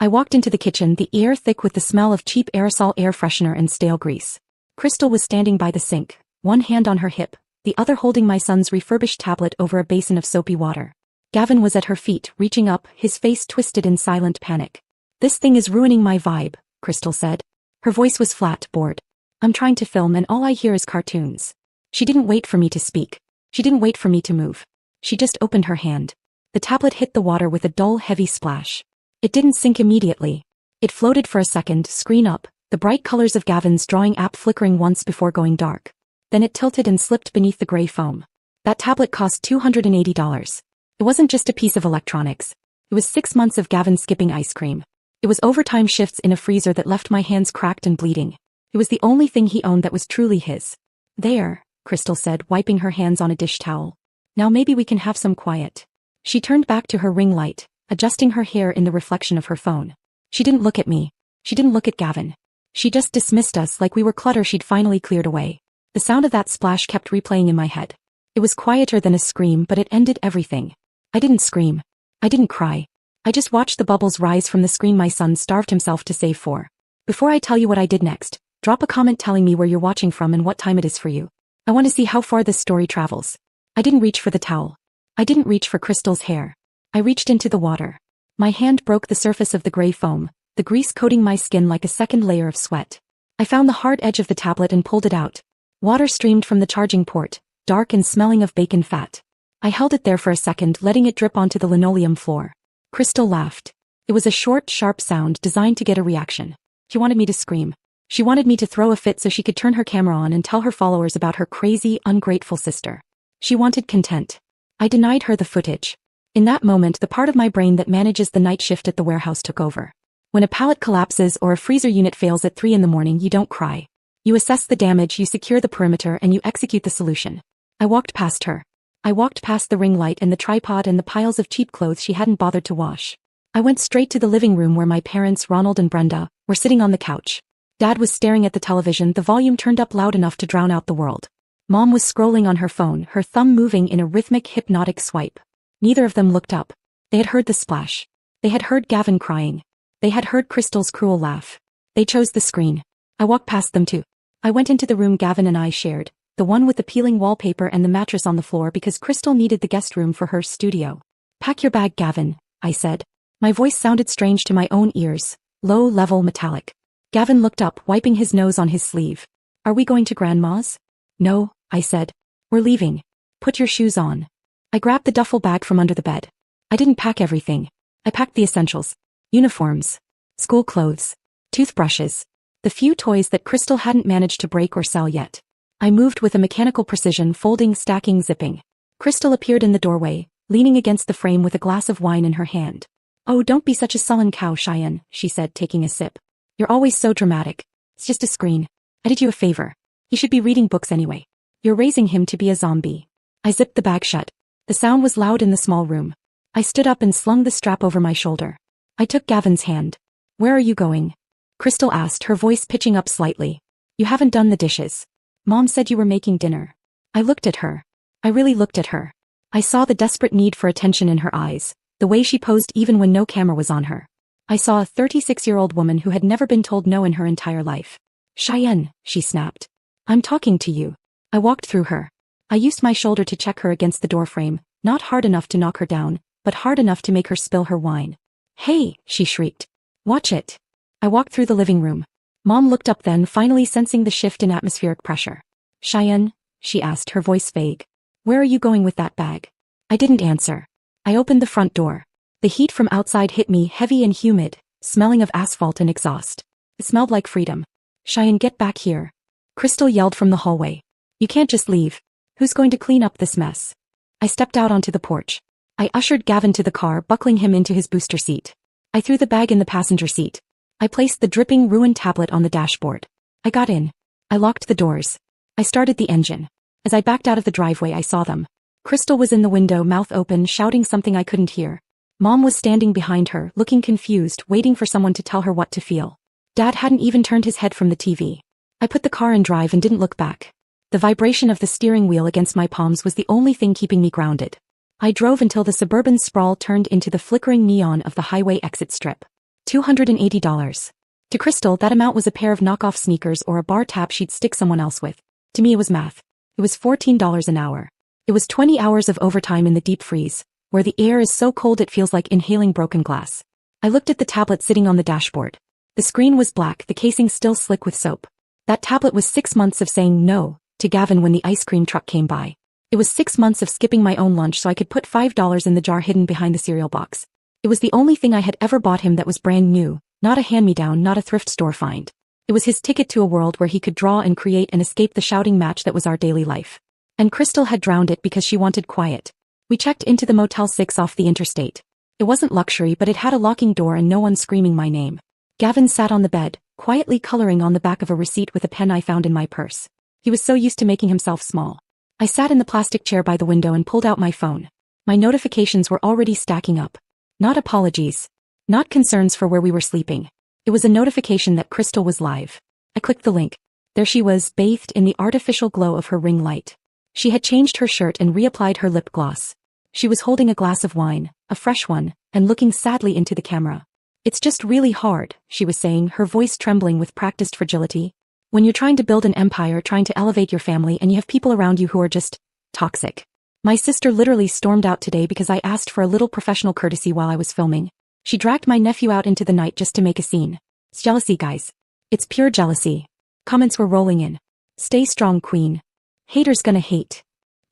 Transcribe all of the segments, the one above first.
I walked into the kitchen, the air thick with the smell of cheap aerosol air freshener and stale grease. Crystal was standing by the sink, one hand on her hip, the other holding my son's refurbished tablet over a basin of soapy water. Gavin was at her feet, reaching up, his face twisted in silent panic. "This thing is ruining my vibe," Crystal said. Her voice was flat, bored. "I'm trying to film and all I hear is cartoons." She didn't wait for me to speak. She didn't wait for me to move. She just opened her hand. The tablet hit the water with a dull, heavy splash. It didn't sink immediately. It floated for a second, screen up, the bright colors of Gavin's drawing app flickering once before going dark. Then it tilted and slipped beneath the gray foam. That tablet cost $280. It wasn't just a piece of electronics. It was 6 months of Gavin skipping ice cream. It was overtime shifts in a freezer that left my hands cracked and bleeding. It was the only thing he owned that was truly his. "There," Crystal said, wiping her hands on a dish towel. "Now maybe we can have some quiet." She turned back to her ring light, adjusting her hair in the reflection of her phone. She didn't look at me. She didn't look at Gavin. She just dismissed us like we were clutter she'd finally cleared away. The sound of that splash kept replaying in my head. It was quieter than a scream, but it ended everything. I didn't scream. I didn't cry. I just watched the bubbles rise from the screen my son starved himself to save for. Before I tell you what I did next, drop a comment telling me where you're watching from and what time it is for you. I want to see how far this story travels. I didn't reach for the towel. I didn't reach for Crystal's hair. I reached into the water. My hand broke the surface of the gray foam, the grease coating my skin like a second layer of sweat. I found the hard edge of the tablet and pulled it out. Water streamed from the charging port, dark and smelling of bacon fat. I held it there for a second, letting it drip onto the linoleum floor. Crystal laughed. It was a short, sharp sound designed to get a reaction. She wanted me to scream. She wanted me to throw a fit so she could turn her camera on and tell her followers about her crazy, ungrateful sister. She wanted content. I denied her the footage. In that moment, the part of my brain that manages the night shift at the warehouse took over. When a pallet collapses or a freezer unit fails at 3 a.m, you don't cry. You assess the damage, you secure the perimeter, and you execute the solution. I walked past her. I walked past the ring light and the tripod and the piles of cheap clothes she hadn't bothered to wash. I went straight to the living room where my parents, Ronald and Brenda, were sitting on the couch. Dad was staring at the television, the volume turned up loud enough to drown out the world. Mom was scrolling on her phone, her thumb moving in a rhythmic, hypnotic swipe. Neither of them looked up. They had heard the splash. They had heard Gavin crying. They had heard Crystal's cruel laugh. They chose the screen. I walked past them too. I went into the room Gavin and I shared, the one with the peeling wallpaper and the mattress on the floor because Crystal needed the guest room for her studio. "Pack your bag, Gavin," I said. My voice sounded strange to my own ears, low-level metallic. Gavin looked up, wiping his nose on his sleeve. "Are we going to Grandma's?" "No," I said. "We're leaving. Put your shoes on." I grabbed the duffel bag from under the bed. I didn't pack everything. I packed the essentials. Uniforms. School clothes. Toothbrushes. The few toys that Crystal hadn't managed to break or sell yet. I moved with a mechanical precision, folding, stacking, zipping. Crystal appeared in the doorway, leaning against the frame with a glass of wine in her hand. "Oh, don't be such a sullen cow, Cheyenne," she said, taking a sip. "You're always so dramatic. It's just a screen. I did you a favor. He should be reading books anyway. You're raising him to be a zombie." I zipped the bag shut. The sound was loud in the small room. I stood up and slung the strap over my shoulder. I took Gavin's hand. "Where are you going?" Crystal asked, her voice pitching up slightly. "You haven't done the dishes. Mom said you were making dinner." I looked at her. I really looked at her. I saw the desperate need for attention in her eyes, the way she posed even when no camera was on her. I saw a 36-year-old woman who had never been told no in her entire life. "Cheyenne," she snapped. "I'm talking to you." I walked through her. I used my shoulder to check her against the doorframe, not hard enough to knock her down, but hard enough to make her spill her wine. "Hey," she shrieked. "Watch it." I walked through the living room. Mom looked up then, finally sensing the shift in atmospheric pressure. "Cheyenne," she asked, her voice vague. "Where are you going with that bag?" I didn't answer. I opened the front door. The heat from outside hit me, heavy and humid, smelling of asphalt and exhaust. It smelled like freedom. "Cheyenne, get back here." Crystal yelled from the hallway. "You can't just leave. Who's going to clean up this mess?" I stepped out onto the porch. I ushered Gavin to the car, buckling him into his booster seat. I threw the bag in the passenger seat. I placed the dripping, ruined tablet on the dashboard. I got in. I locked the doors. I started the engine. As I backed out of the driveway, I saw them. Crystal was in the window, mouth open, shouting something I couldn't hear. Mom was standing behind her, looking confused, waiting for someone to tell her what to feel. Dad hadn't even turned his head from the TV. I put the car in drive and didn't look back. The vibration of the steering wheel against my palms was the only thing keeping me grounded. I drove until the suburban sprawl turned into the flickering neon of the highway exit strip. $280. To Crystal, that amount was a pair of knockoff sneakers or a bar tab she'd stick someone else with. To me, it was math. It was $14 an hour. It was 20 hours of overtime in the deep freeze, where the air is so cold it feels like inhaling broken glass. I looked at the tablet sitting on the dashboard. The screen was black, the casing still slick with soap. That tablet was 6 months of saying no to Gavin when the ice cream truck came by. It was 6 months of skipping my own lunch so I could put $5 in the jar hidden behind the cereal box. It was the only thing I had ever bought him that was brand new, not a hand-me-down, not a thrift store find. It was his ticket to a world where he could draw and create and escape the shouting match that was our daily life. And Crystal had drowned it because she wanted quiet. We checked into the Motel 6 off the interstate. It wasn't luxury, but it had a locking door and no one screaming my name. Gavin sat on the bed, quietly coloring on the back of a receipt with a pen I found in my purse. He was so used to making himself small. I sat in the plastic chair by the window and pulled out my phone. My notifications were already stacking up. Not apologies. Not concerns for where we were sleeping. It was a notification that Crystal was live. I clicked the link. There she was, bathed in the artificial glow of her ring light. She had changed her shirt and reapplied her lip gloss. She was holding a glass of wine, a fresh one, and looking sadly into the camera. It's just really hard, she was saying, her voice trembling with practiced fragility. When you're trying to build an empire, trying to elevate your family, and you have people around you who are just toxic. My sister literally stormed out today because I asked for a little professional courtesy while I was filming. She dragged my nephew out into the night just to make a scene. It's jealousy, guys. It's pure jealousy. Comments were rolling in. Stay strong, queen. Haters gonna hate.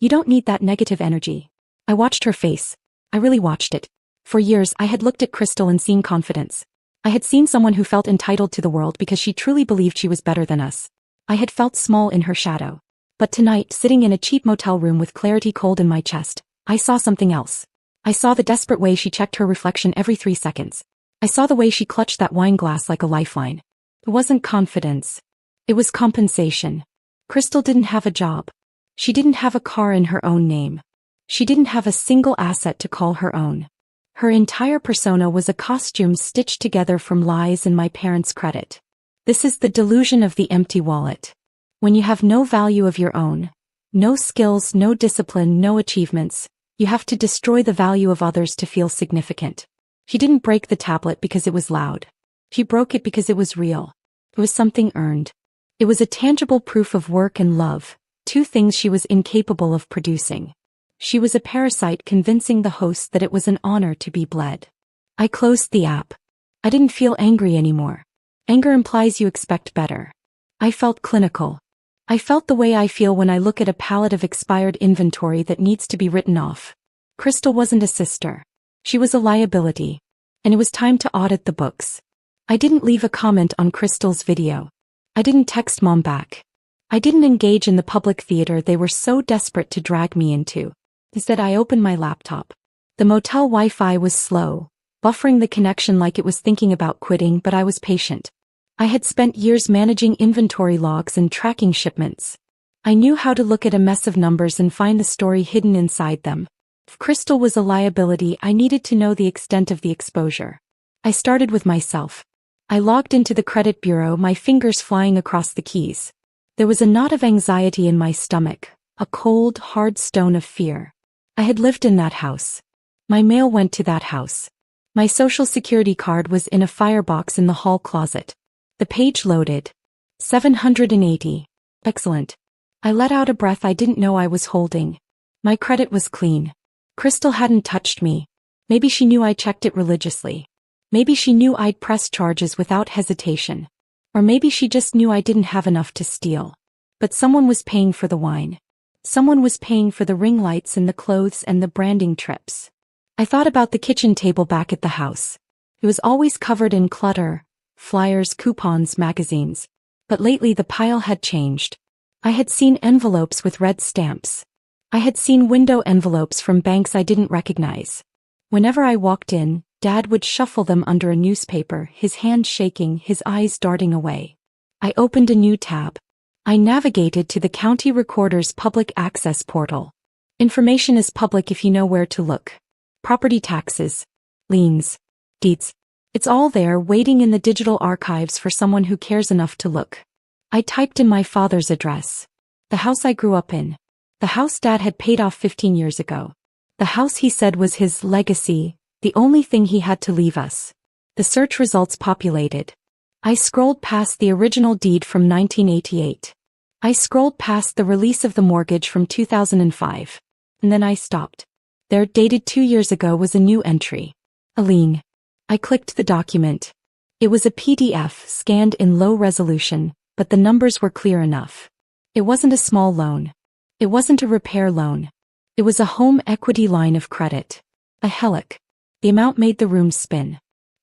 You don't need that negative energy. I watched her face. I really watched it. For years, I had looked at Crystal and seen confidence. I had seen someone who felt entitled to the world because she truly believed she was better than us. I had felt small in her shadow. But tonight, sitting in a cheap motel room with clarity cold in my chest, I saw something else. I saw the desperate way she checked her reflection every 3 seconds. I saw the way she clutched that wine glass like a lifeline. It wasn't confidence. It was compensation. Crystal didn't have a job. She didn't have a car in her own name. She didn't have a single asset to call her own. Her entire persona was a costume stitched together from lies and my parents' credit. This is the delusion of the empty wallet. When you have no value of your own, no skills, no discipline, no achievements, you have to destroy the value of others to feel significant. She didn't break the tablet because it was loud. She broke it because it was real. It was something earned. It was a tangible proof of work and love, 2 things she was incapable of producing. She was a parasite convincing the host that it was an honor to be bled. I closed the app. I didn't feel angry anymore. Anger implies you expect better. I felt clinical. I felt the way I feel when I look at a pallet of expired inventory that needs to be written off. Crystal wasn't a sister. She was a liability. And it was time to audit the books. I didn't leave a comment on Crystal's video. I didn't text mom back. I didn't engage in the public theater they were so desperate to drag me into. Instead, I opened my laptop. The motel Wi-Fi was slow, buffering the connection like it was thinking about quitting, but I was patient. I had spent years managing inventory logs and tracking shipments. I knew how to look at a mess of numbers and find the story hidden inside them. If Crystal was a liability, I needed to know the extent of the exposure. I started with myself. I logged into the credit bureau, my fingers flying across the keys. There was a knot of anxiety in my stomach, a cold, hard stone of fear. I had lived in that house. My mail went to that house. My social security card was in a firebox in the hall closet. The page loaded. 780. Excellent. I let out a breath I didn't know I was holding. My credit was clean. Crystal hadn't touched me. Maybe she knew I checked it religiously. Maybe she knew I'd press charges without hesitation. Or maybe she just knew I didn't have enough to steal. But someone was paying for the wine. Someone was paying for the ring lights and the clothes and the branding trips. I thought about the kitchen table back at the house. It was always covered in clutter, flyers, coupons, magazines. But lately the pile had changed. I had seen envelopes with red stamps. I had seen window envelopes from banks I didn't recognize. Whenever I walked in, Dad would shuffle them under a newspaper, his hand shaking, his eyes darting away. I opened a new tab. I navigated to the county recorder's public access portal. Information is public if you know where to look. Property taxes, liens, deeds. It's all there waiting in the digital archives for someone who cares enough to look. I typed in my father's address. The house I grew up in. The house Dad had paid off 15 years ago. The house he said was his legacy, the only thing he had to leave us. The search results populated. I scrolled past the original deed from 1988. I scrolled past the release of the mortgage from 2005. And then I stopped. There, dated 2 years ago, was a new entry. A lien. I clicked the document. It was a PDF scanned in low resolution, but the numbers were clear enough. It wasn't a small loan. It wasn't a repair loan. It was a home equity line of credit. A HELOC. The amount made the room spin.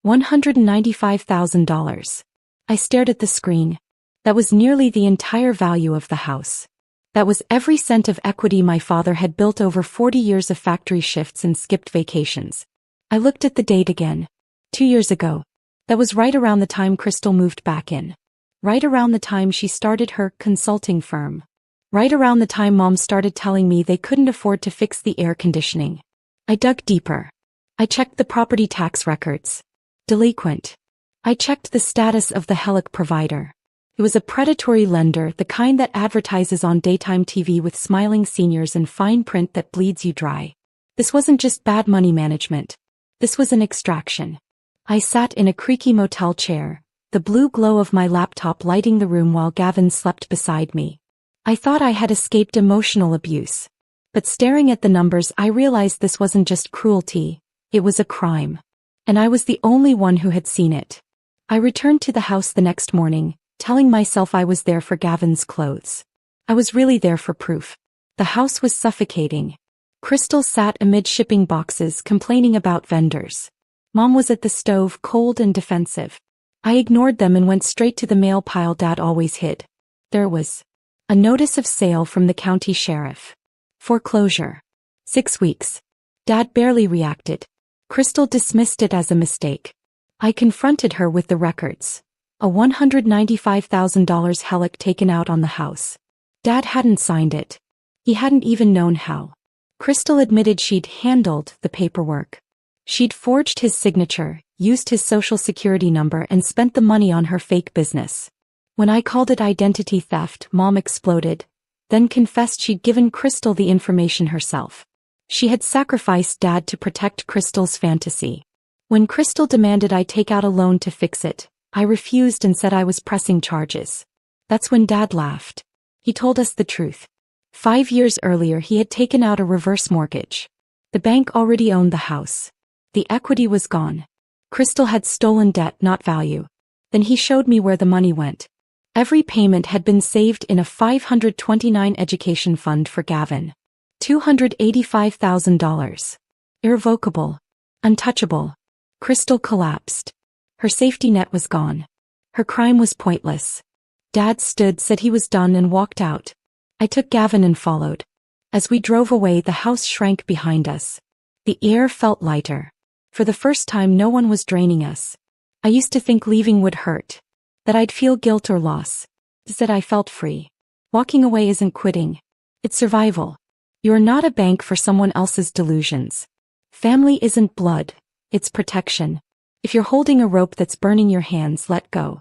$195,000. I stared at the screen. That was nearly the entire value of the house. That was every cent of equity my father had built over 40 years of factory shifts and skipped vacations. I looked at the date again. 2 years ago. That was right around the time Crystal moved back in. Right around the time she started her consulting firm. Right around the time Mom started telling me they couldn't afford to fix the air conditioning. I dug deeper. I checked the property tax records. Delinquent. I checked the status of the HELOC provider. It was a predatory lender, the kind that advertises on daytime TV with smiling seniors and fine print that bleeds you dry. This wasn't just bad money management. This was an extraction. I sat in a creaky motel chair, the blue glow of my laptop lighting the room while Gavin slept beside me. I thought I had escaped emotional abuse. But staring at the numbers, I realized this wasn't just cruelty, it was a crime. And I was the only one who had seen it. I returned to the house the next morning, telling myself I was there for Gavin's clothes. I was really there for proof. The house was suffocating. Crystal sat amid shipping boxes complaining about vendors. Mom was at the stove, cold and defensive. I ignored them and went straight to the mail pile Dad always hid. There was a notice of sale from the county sheriff. Foreclosure. 6 weeks. Dad barely reacted. Crystal dismissed it as a mistake. I confronted her with the records. A $195,000 HELOC taken out on the house. Dad hadn't signed it. He hadn't even known how. Crystal admitted she'd handled the paperwork. She'd forged his signature, used his social security number, and spent the money on her fake business. When I called it identity theft, Mom exploded, then confessed she'd given Crystal the information herself. She had sacrificed Dad to protect Crystal's fantasy. When Crystal demanded I take out a loan to fix it, I refused and said I was pressing charges. That's when Dad laughed. He told us the truth. 5 years earlier he had taken out a reverse mortgage. The bank already owned the house. The equity was gone. Crystal had stolen debt, not value. Then he showed me where the money went. Every payment had been saved in a $529 education fund for Gavin. $285,000. Irrevocable. Untouchable. Crystal collapsed. Her safety net was gone. Her crime was pointless. Dad stood, said he was done, and walked out. I took Gavin and followed. As we drove away, the house shrank behind us. The air felt lighter. For the first time, no one was draining us. I used to think leaving would hurt. That I'd feel guilt or loss. Instead, I felt free. Walking away isn't quitting. It's survival. You're not a bank for someone else's delusions. Family isn't blood. It's protection. If you're holding a rope that's burning your hands, let go.